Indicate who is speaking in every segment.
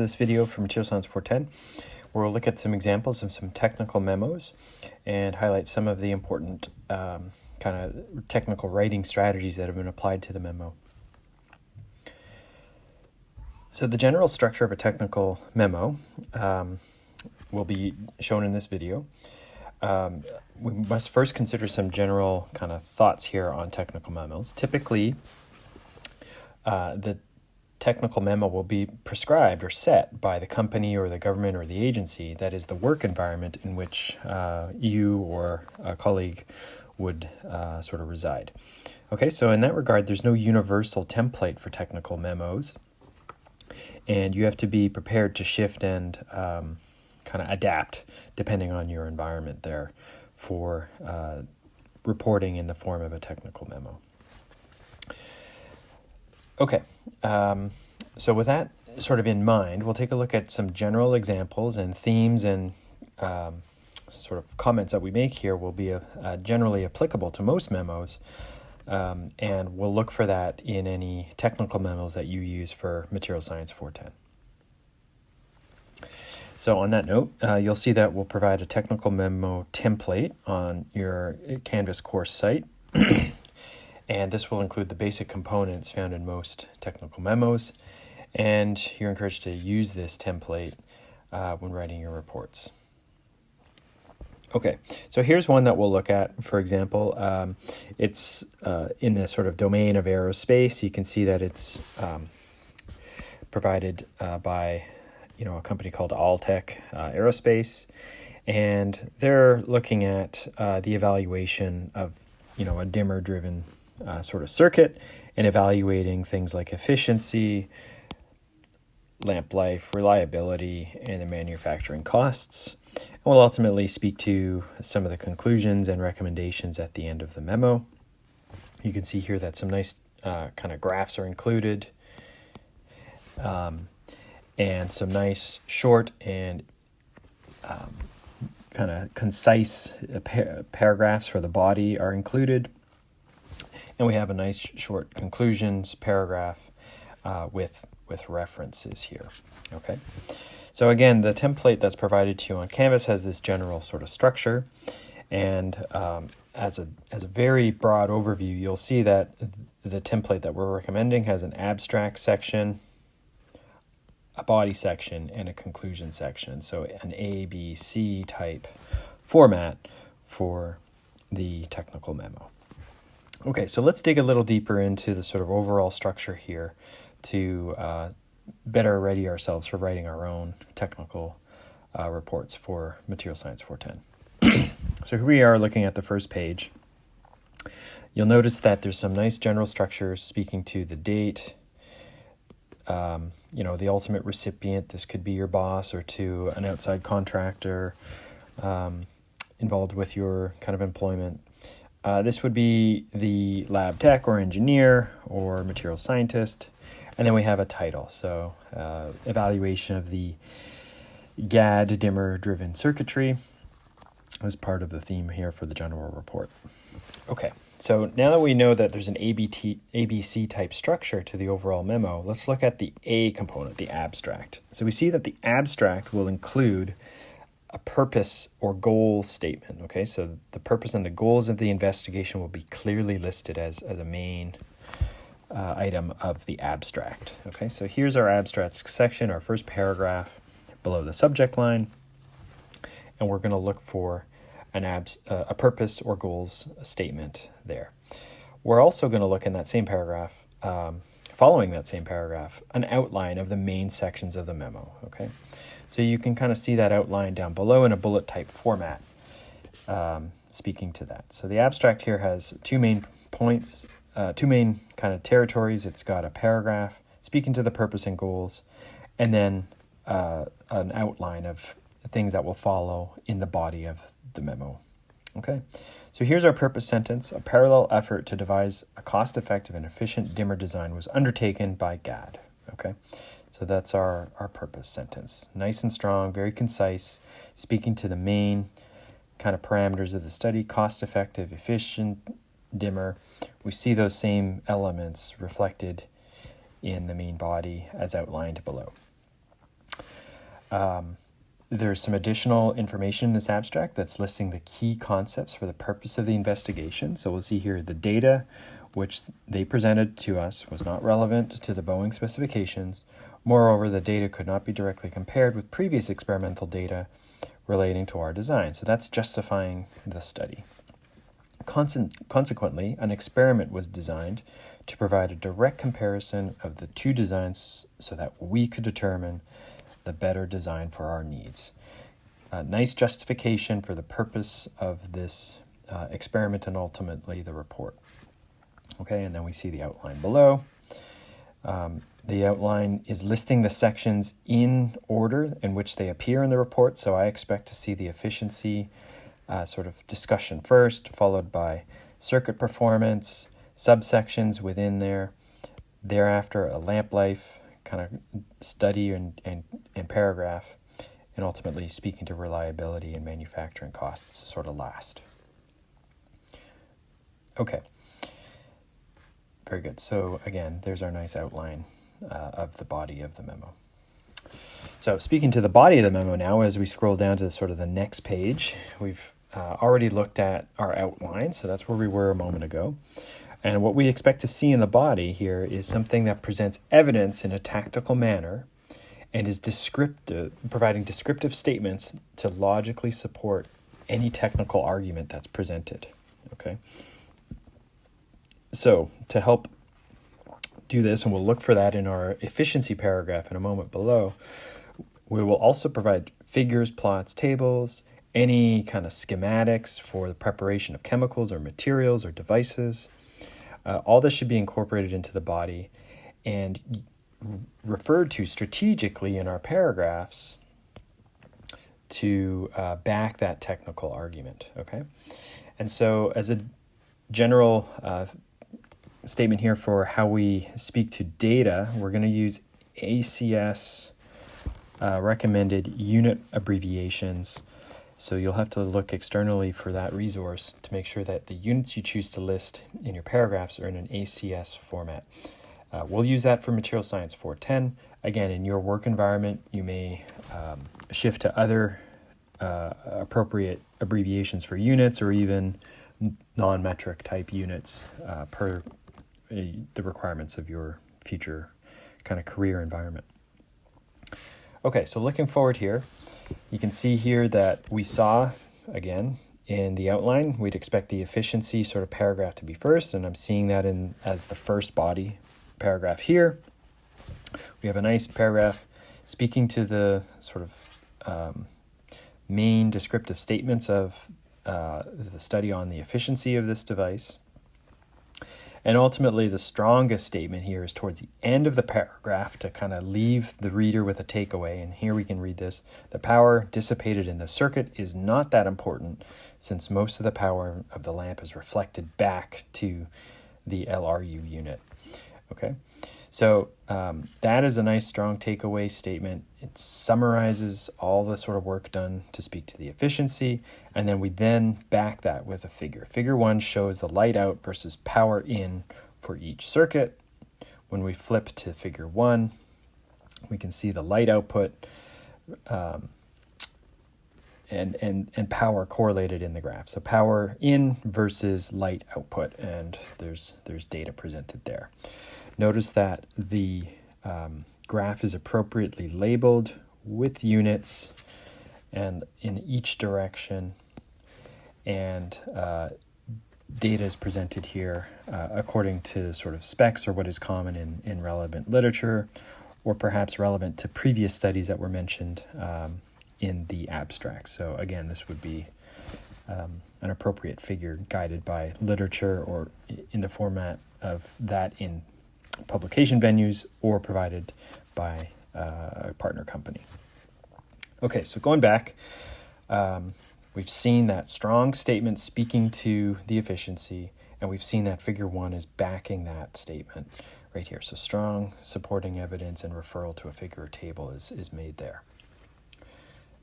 Speaker 1: This video from Material Science 410, where we'll look at some examples of some technical memos and highlight some of the important kind of technical writing strategies that have been applied to the memo. So the general structure of a technical memo will be shown in this video. We must first consider some general kind of thoughts here on technical memos. Typically, the technical memo will be prescribed or set by the company or the government or the agency. That is the work environment in which you or a colleague would sort of reside. Okay, so in that regard, there's no universal template for technical memos, and you have to be prepared to shift and kind of adapt depending on your environment there for reporting in the form of a technical memo. Okay, so with that sort of in mind, we'll take a look at some general examples and themes and sort of comments that we make here will be generally applicable to most memos, and we'll look for that in any technical memos that you use for Material Science 410. So on that note, you'll see that we'll provide a technical memo template on your Canvas course site. And this will include the basic components found in most technical memos. And you're encouraged to use this template when writing your reports. Okay, so here's one that we'll look at. For example, it's in the sort of domain of aerospace. You can see that it's provided by a company called Alltech Aerospace. And they're looking at the evaluation of a dimmer-driven sort of circuit and evaluating things like efficiency, lamp life, reliability, and the manufacturing costs. And we'll ultimately speak to some of the conclusions and recommendations at the end of the memo. You can see here that some nice kind of graphs are included and some nice short and kind of concise paragraphs for the body are included. And we have a nice short conclusions paragraph with references here. Okay, so again, the template that's provided to you on Canvas has this general sort of structure, and as a very broad overview, you'll see that the template that we're recommending has an abstract section, a body section, and a conclusion section. So an A, B, C type format for the technical memo. Okay, so let's dig a little deeper into the sort of overall structure here to better ready ourselves for writing our own technical reports for Material Science 410. So here we are looking at the first page. You'll notice that there's some nice general structures speaking to the date, the ultimate recipient. This could be your boss or to an outside contractor involved with your kind of employment. This would be the lab tech or engineer or material scientist. And then we have a title. So evaluation of the GAD dimmer-driven circuitry as part of the theme here for the general report. Okay, so now that we know that there's an ABC type structure to the overall memo, let's look at the A component, the abstract. So we see that the abstract will include a purpose or goal statement. Okay, so the purpose and the goals of the investigation will be clearly listed as a main item of the abstract. Okay, so here's our abstract section, our first paragraph below the subject line, and we're going to look for a purpose or goals statement there. We're also going to look in that same paragraph, following that same paragraph, an outline of the main sections of the memo. Okay, so you can kind of see that outline down below in a bullet type format, speaking to that. So the abstract here has two main points, two main kind of territories. It's got a paragraph speaking to the purpose and goals, and then an outline of things that will follow in the body of the memo. Okay, so here's our purpose sentence. A parallel effort to devise a cost-effective and efficient dimmer design was undertaken by GAD. Okay, so that's our purpose sentence. Nice and strong, very concise, speaking to the main kind of parameters of the study: cost-effective, efficient, dimmer. We see those same elements reflected in the main body as outlined below. There's some additional information in this abstract that's listing the key concepts for the purpose of the investigation. So we'll see here the data which they presented to us was not relevant to the Boeing specifications. Moreover, the data could not be directly compared with previous experimental data relating to our design. So that's justifying the study. Consequently, an experiment was designed to provide a direct comparison of the two designs so that we could determine the better design for our needs. A nice justification for the purpose of this experiment and ultimately the report. Okay, and then we see the outline below. The outline is listing the sections in order in which they appear in the report, so I expect to see the efficiency sort of discussion first, followed by circuit performance, subsections within there, thereafter a lamp life kind of study and paragraph, and ultimately speaking to reliability and manufacturing costs sort of last. Okay, very good. So again, there's our nice outline of the body of the memo. So speaking to the body of the memo now, as we scroll down to sort of the next page, we've already looked at our outline, so that's where we were a moment ago. And what we expect to see in the body here is something that presents evidence in a tactical manner and is descriptive, providing descriptive statements to logically support any technical argument that's presented. Okay. So to help do this, and we'll look for that in our efficiency paragraph in a moment below, we will also provide figures, plots, tables, any kind of schematics for the preparation of chemicals or materials or devices. All this should be incorporated into the body and referred to strategically in our paragraphs to back that technical argument, okay? And so as a general statement here for how we speak to data, we're going to use ACS recommended unit abbreviations. So you'll have to look externally for that resource to make sure that the units you choose to list in your paragraphs are in an ACS format. We'll use that for Material Science 410. Again, in your work environment, you may shift to other appropriate abbreviations for units or even non-metric type units per the requirements of your future kind of career environment. Okay, so looking forward here, you can see here that we saw, again, in the outline, we'd expect the efficiency sort of paragraph to be first, and I'm seeing that as the first body paragraph here. We have a nice paragraph speaking to the sort of main descriptive statements of the study on the efficiency of this device. And ultimately, the strongest statement here is towards the end of the paragraph to kind of leave the reader with a takeaway. And here we can read this. The power dissipated in the circuit is not that important since most of the power of the lamp is reflected back to the LRU unit. Okay, so that is a nice strong takeaway statement. It summarizes all the sort of work done to speak to the efficiency, and then we back that with a figure. Figure 1 shows the light out versus power in for each circuit. When we flip to figure 1, we can see the light output and power correlated in the graph. So power in versus light output, and there's data presented there. Notice that the graph is appropriately labeled with units and in each direction, and data is presented here according to sort of specs or what is common in relevant literature, or perhaps relevant to previous studies that were mentioned in the abstract. So again, this would be an appropriate figure guided by literature or in the format of that in publication venues or provided by a partner company. Okay, so going back, we've seen that strong statement speaking to the efficiency, and we've seen that figure 1 is backing that statement right here. So strong supporting evidence and referral to a figure or table is made there.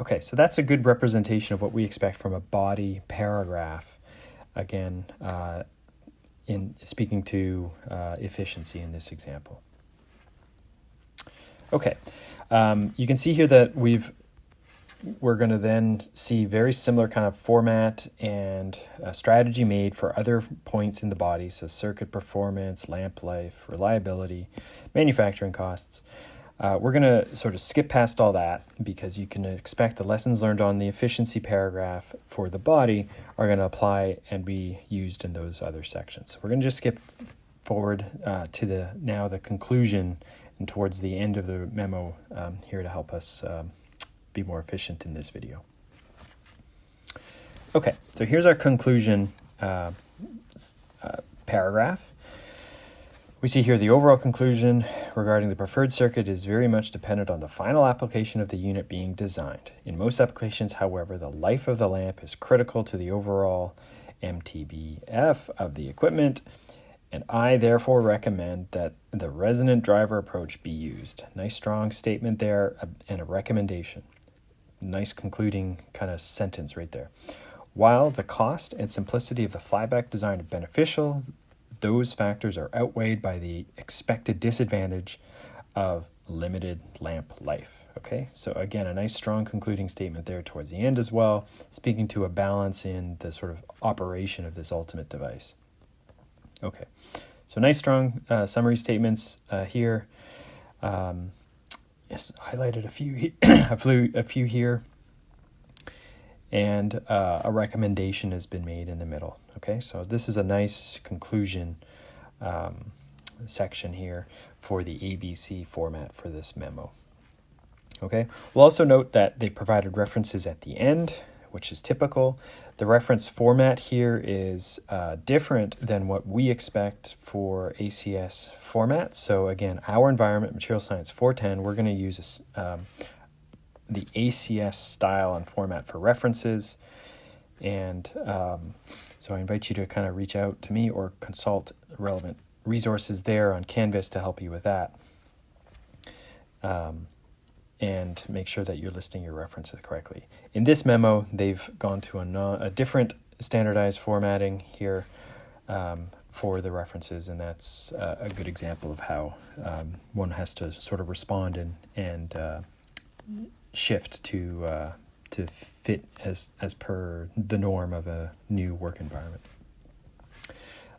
Speaker 1: Okay, so that's a good representation of what we expect from a body paragraph, again, in speaking to efficiency in this example. Okay, You can see here that we're going to then see very similar kind of format and strategy made for other points in the body. So circuit performance, lamp life, reliability, manufacturing costs. We're going to sort of skip past all that because you can expect the lessons learned on the efficiency paragraph for the body are going to apply and be used in those other sections. So we're going to just skip forward to the conclusion and towards the end of the memo here to help us be more efficient in this video. Okay, so here's our conclusion paragraph. We see here the overall conclusion regarding the preferred circuit is very much dependent on the final application of the unit being designed. In most applications, however, the life of the lamp is critical to the overall MTBF of the equipment, and I therefore recommend that the resonant driver approach be used. Nice strong statement there and a recommendation. Nice concluding kind of sentence right there. While the cost and simplicity of the flyback design are beneficial, those factors are outweighed by the expected disadvantage of limited lamp life. Okay, so again, a nice strong concluding statement there towards the end as well, speaking to a balance in the sort of operation of this ultimate device. Okay, so nice strong summary statements here. Yes, highlighted a few here, and a recommendation has been made in the middle. Okay, so this is a nice conclusion section here for the ABC format for this memo. Okay, we'll also note that they provided references at the end, which is typical. The reference format here is different than what we expect for ACS format. So again, our environment, Material Science 410, we're going to use the ACS style and format for references. And so I invite you to kind of reach out to me or consult relevant resources there on Canvas to help you with that. And make sure that you're listing your references correctly. In this memo, they've gone to a different standardized formatting here for the references, and that's a good example of how one has to sort of respond and shift to fit as per the norm of a new work environment.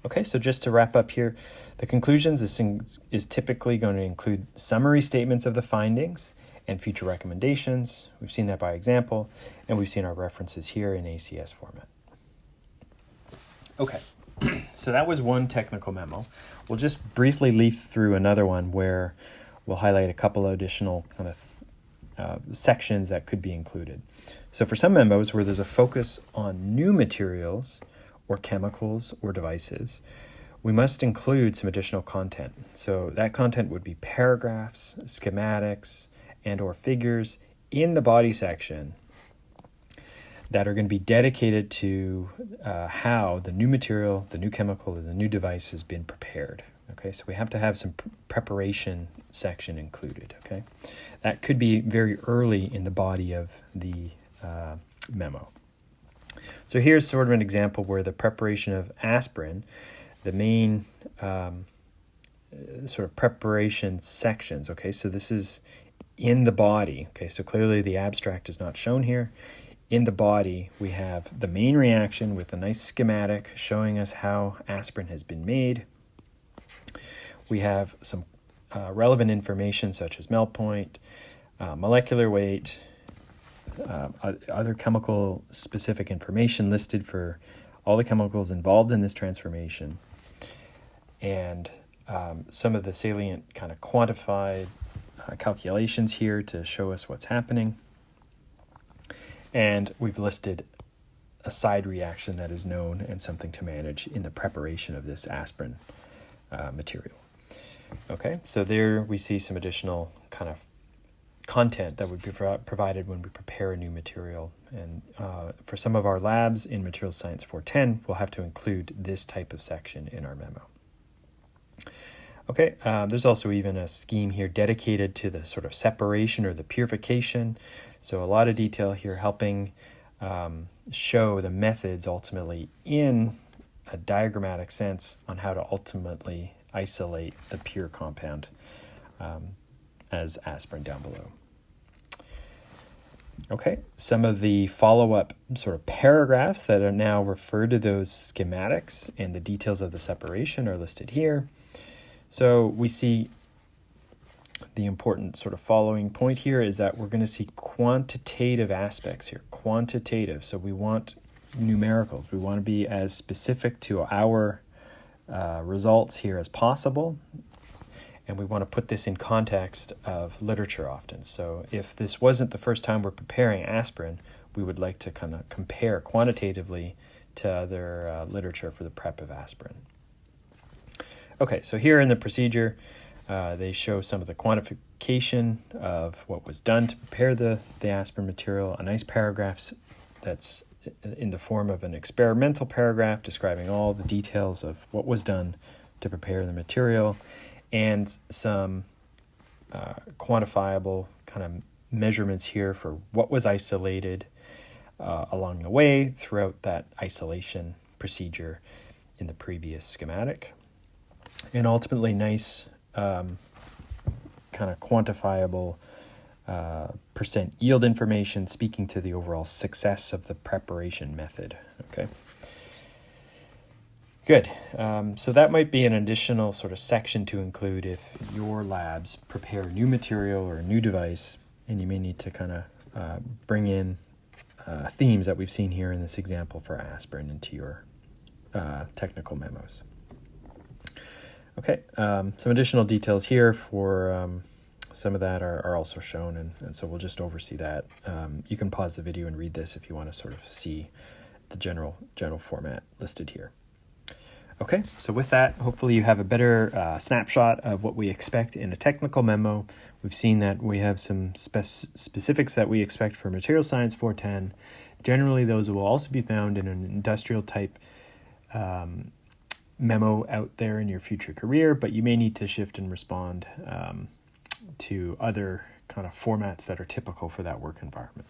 Speaker 1: Okay, so just to wrap up here, the conclusions is typically going to include summary statements of the findings and future recommendations. We've seen that by example, and we've seen our references here in ACS format. Okay, so that was one technical memo. We'll just briefly leaf through another one where we'll highlight a couple of additional kind of sections that could be included. So for some memos where there's a focus on new materials or chemicals or devices, we must include some additional content. So that content would be paragraphs, schematics, and or figures in the body section that are going to be dedicated to how the new material, the new chemical, or the new device has been prepared. Okay, so we have to have some preparation section included. Okay, that could be very early in the body of the memo. So here's sort of an example where the preparation of aspirin, the main sort of preparation sections. Okay, so this is in the body. Okay, so clearly the abstract is not shown here. In the body, we have the main reaction with a nice schematic showing us how aspirin has been made. We have some relevant information such as melt point, molecular weight, other chemical specific information listed for all the chemicals involved in this transformation, and some of the salient kind of quantified calculations here to show us what's happening. And we've listed a side reaction that is known and something to manage in the preparation of this aspirin material. Okay, so there we see some additional kind of content that would be provided when we prepare a new material. And for some of our labs in Material Science 410, we'll have to include this type of section in our memo. Okay, there's also even a scheme here dedicated to the sort of separation or the purification. So a lot of detail here helping show the methods ultimately in a diagrammatic sense on how to ultimately isolate the pure compound as aspirin down below. Okay, some of the follow-up sort of paragraphs that are now referred to those schematics and the details of the separation are listed here. So we see the important sort of following point here is that we're going to see quantitative aspects here, quantitative. So we want numericals. We want to be as specific to our results here as possible. And we want to put this in context of literature often. So if this wasn't the first time we're preparing aspirin, we would like to kind of compare quantitatively to other literature for the prep of aspirin. Okay, so here in the procedure, they show some of the quantification of what was done to prepare the aspirin material, a nice paragraph that's in the form of an experimental paragraph describing all the details of what was done to prepare the material, and some quantifiable kind of measurements here for what was isolated along the way throughout that isolation procedure in the previous schematic. And ultimately nice kind of quantifiable percent yield information speaking to the overall success of the preparation method. Okay. Good. So that might be an additional sort of section to include if your labs prepare new material or a new device, and you may need to kind of bring in themes that we've seen here in this example for aspirin into your technical memos. Okay, some additional details here for some of that are also shown, and so we'll just oversee that. You can pause the video and read this if you want to sort of see the general format listed here. Okay, so with that, hopefully you have a better snapshot of what we expect in a technical memo. We've seen that we have some specifics that we expect for Material Science 410. Generally, those will also be found in an industrial type memo out there in your future career, but you may need to shift and respond to other kind of formats that are typical for that work environment.